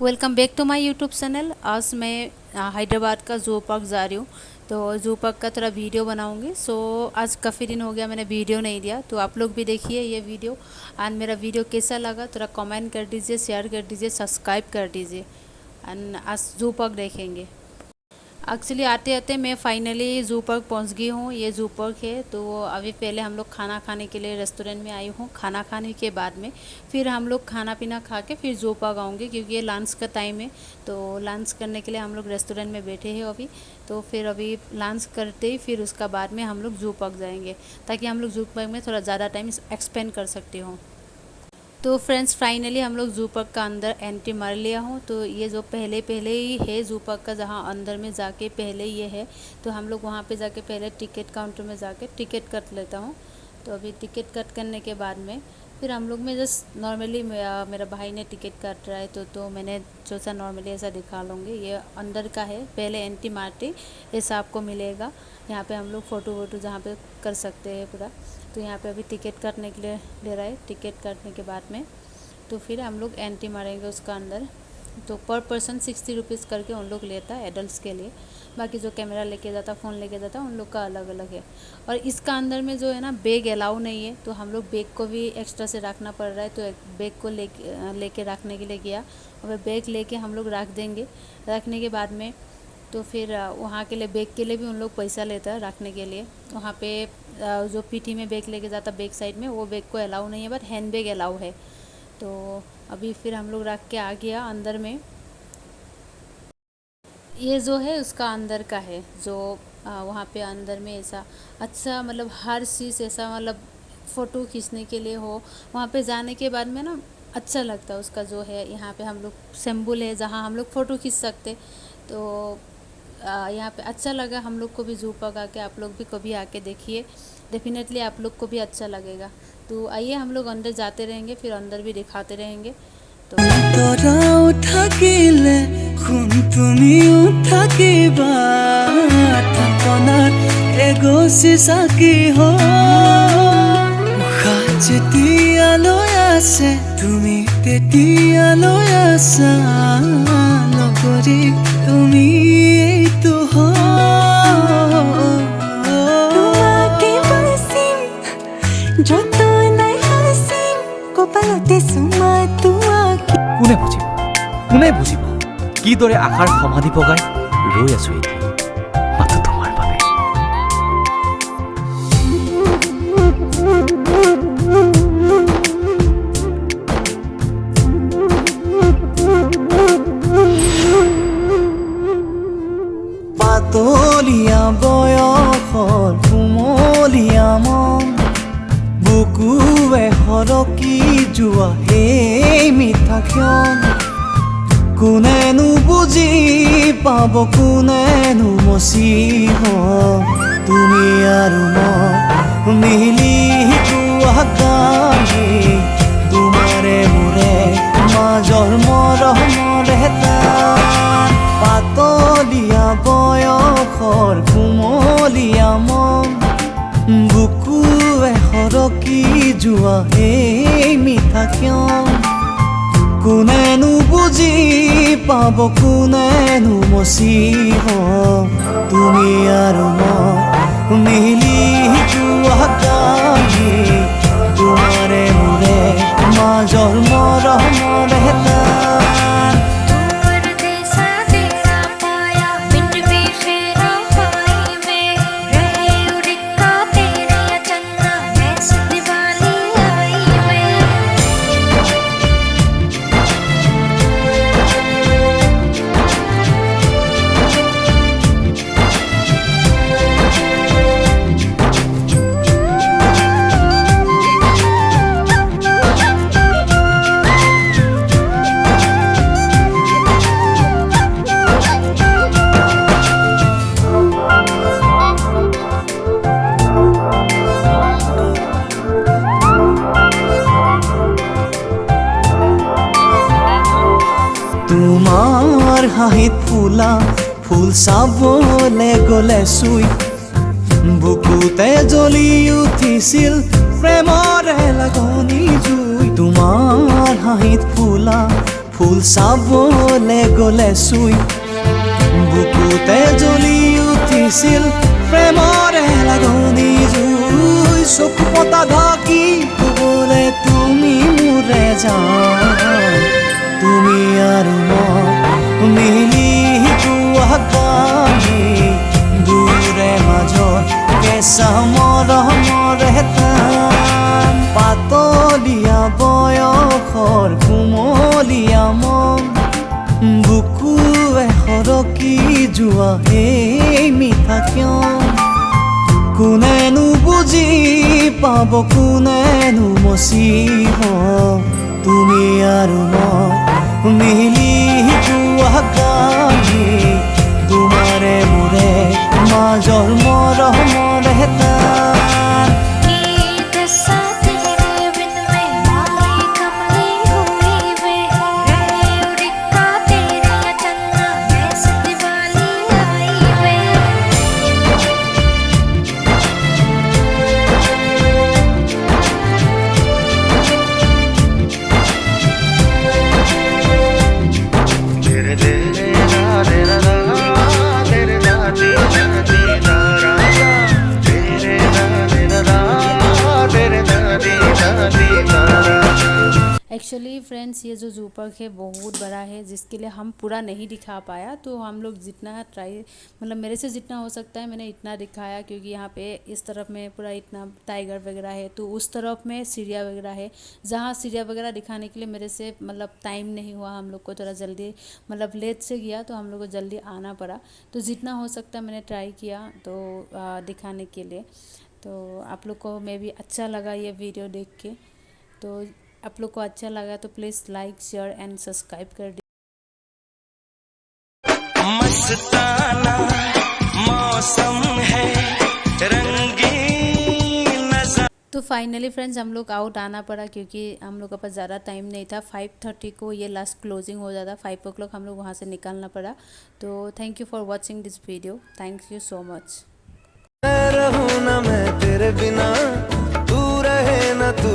Welcome back to my YouTube channel. आज मैं हैदराबाद का जू पार्क जा रही हूँ। तो जू पार्क का थोड़ा वीडियो बनाऊंगी। आज काफ़ी दिन हो गया मैंने वीडियो नहीं दिया, तो आप लोग भी देखिए ये वीडियो। एंड मेरा वीडियो कैसा लगा थोड़ा कमेंट कर दीजिए, शेयर कर दीजिए, सब्सक्राइब कर दीजिए। एंड आज जू पार्क देखेंगे। एक्चुअली आते आते मैं फाइनली जू पार्क पहुंच गई हूँ। ये जू पार्क है। तो अभी पहले हम लोग खाना खाने के लिए रेस्टोरेंट में आई हूँ। खाना खाने के बाद में फिर हम लोग खाना पीना खा के फिर जू पार्क आऊँगी, क्योंकि ये लंच का टाइम है। तो लंच करने के लिए हम लोग रेस्टोरेंट में बैठे हैं अभी। तो फिर अभी लंच करते ही फिर उसका बाद में हम लोग जू पार्क जाएंगे, ताकि हम लोग जू पार्क में थोड़ा ज़्यादा टाइम एक्सपेंड कर सकते हो। तो फ्रेंड्स फाइनली हम लोग जू पार्क का अंदर एंट्री मार लिया हूँ। तो ये जो पहले ही है जू पार्क का, जहाँ अंदर में जाके पहले ये है। तो हम लोग वहाँ पे जाके पहले टिकट काउंटर में जाके टिकट कट लेता हूँ। तो अभी टिकट कट करने के बाद में फिर हम लोग में जस्ट नॉर्मली मेरा भाई ने टिकट काट रहा है, तो मैंने सोचा नॉर्मली ऐसा दिखा लूँगी। ये अंदर का है, पहले एंट्री मारते ऐसा आपको मिलेगा। यहाँ पे हम लोग फ़ोटो वोटो जहाँ पे कर सकते हैं पूरा। तो यहाँ पे अभी टिकट काटने के लिए ले रहा है। टिकट काटने के बाद में तो फिर हम लोग एंट्री मारेंगे उसका अंदर। तो पर पर्सन 60 रुपीज़ करके उन लोग लेता है एडल्ट्स के लिए। बाकी जो कैमरा लेके जाता, फ़ोन लेके जाता, उन लोग का अलग अलग है। और इसका अंदर में जो है ना, बैग अलाउ नहीं है। तो हम लोग बैग को भी एक्स्ट्रा से रखना पड़ रहा है। तो एक बैग को लेके रखने के लिए गया, और बैग लेके हम लोग रख देंगे। रखने के बाद में तो फिर वहाँ के लिए बैग के लिए भी उन लोग पैसा लेता है रखने के लिए। वहाँ पे जो पीठी में बैग लेके जाता बैक साइड में, वो बैग को अलाउ नहीं है, बट हैंड बैग अलाउ है। तो अभी फिर हम लोग रख के आ गया अंदर में। ये जो है उसका अंदर का है, जो वहाँ पे अंदर में ऐसा अच्छा मतलब हर चीज़ ऐसा मतलब फ़ोटो खींचने के लिए हो। वहाँ पे जाने के बाद में ना अच्छा लगता है उसका जो है। यहाँ पे हम लोग सिंबल है जहाँ हम लोग फ़ोटो खींच सकते। तो यहाँ पे अच्छा लगा हम लोग को भी जू पार्क आके। आप लोग भी कभी आके देखिए, डेफिनेटली आप लोग को भी अच्छा लगेगा। तो आइए हम लोग अंदर जाते रहेंगे, फिर अंदर भी दिखाते रहेंगे। तो तराओ থাকিলে খুন তুমিও থাকিবা থাকনার এগোছি সাকি হো উশাহ যেতিয়ালৈ আছে তুমি তেতিয়ালৈ আছা লগৰী তুমি এইটো তোমাকে বলছিম যত নাই হাসিম কপালতে সুমা তোমাকে কোনে বুজিব কিদৰে আশাৰ সমাধি পগাই ৰৈ আছো এতিয়া মাথো তোমাৰ বাবে। পাতলীয়া বয়সৰ কুমলীয়া মন বুকুৱে সৰকি যোৱা এই মিঠা ক্ষণ কোনেনো বুজি পাব, কোনেনো মচিব তুমি আৰু মই মিলি যোৱা কাহি তোমাৰে মোৰে মাজৰ মৰমৰ এটা পাতলীয়া বয়সৰ কুমলীয়া মন বুকুৱে সৰকি যোৱা এই মিঠা ক্ষণ কোনেনো বুজি পাব, কোনেনো মচিব তুমি আৰু মই মিলি যোৱা কাহি তোমাৰে মোৰে মাজৰ মৰমৰ এটা তোমাৰ হাঁহিত ফুলা ফুল চাবলে গলে চুই বুকুতে জ্বলি উঠিছিল প্ৰেমৰে লাগনি জুই। তোমাৰ হাঁহিত ফুলা ফুল চাবলে গলে চুই বুকুতে জ্বলি উঠিছিল প্ৰেমৰে লাগনি জুই চকু পতা ঢাকি ক'বলে তুমি মোৰে যান তুমি আৰু মই মিলি যোৱা কাহি দূৰে মাজত কেঁচা মৰমৰে টান পাতলীয়া বয়সৰ কুমলীয়া মন বুকুৱে সৰকি যোৱা সেই মিঠা কিয় কোনেনো বুজি পাব কোনেনো মচিব তুমি আৰু মই মিলি যোৱা কাহি তোমাৰে মোৰে মাজৰ মৰমৰে টান गीत सा तेरे बिन में माही कमली हुई वे उड़िका तेरा चन्ना ऐसे दिवाली आई वे तेरे तेरे दा तेरा दा तेरे दा तेरा तेरा रा तेरे दा तेरा दा तेरे दा तेरा तेरा रा एक्चुअली फ्रेंड्स ये जो जू पार्क है बहुत बड़ा है, जिसके लिए हम पूरा नहीं दिखा पाया। तो हम लोग जितना ट्राई मतलब मेरे से जितना हो सकता है मैंने इतना दिखाया, क्योंकि यहाँ पे इस तरफ में पूरा इतना टाइगर वगैरह है, तो उस तरफ में सीढ़ियाँ वगैरह है। जहाँ सीढ़ियाँ वगैरह दिखाने के लिए मेरे से मतलब टाइम नहीं हुआ, हम लोग को थोड़ा जल्दी मतलब लेट से गया तो हम लोग को जल्दी आना पड़ा। तो जितना हो सकता मैंने ट्राई किया तो दिखाने के लिए। तो आप लोग को मे भी अच्छा लगा ये वीडियो देख के। तो आप लोग को अच्छा लगा तो please like share and subscribe कर दीजिए। मस्ताना मौसम है रंगीन नज़ारा। तो फाइनली फ्रेंड्स हम लोग आउट आना पड़ा, क्योंकि हम लोग के पास ज़्यादा टाइम नहीं था। 5:30 को ये लास्ट क्लोजिंग हो जाता, 5 o'clock हम लोग वहाँ से निकलना पड़ा। तो thank you for watching this video, thank you so much. रहूं ना मैं तेरे बिना तू रहे ना तू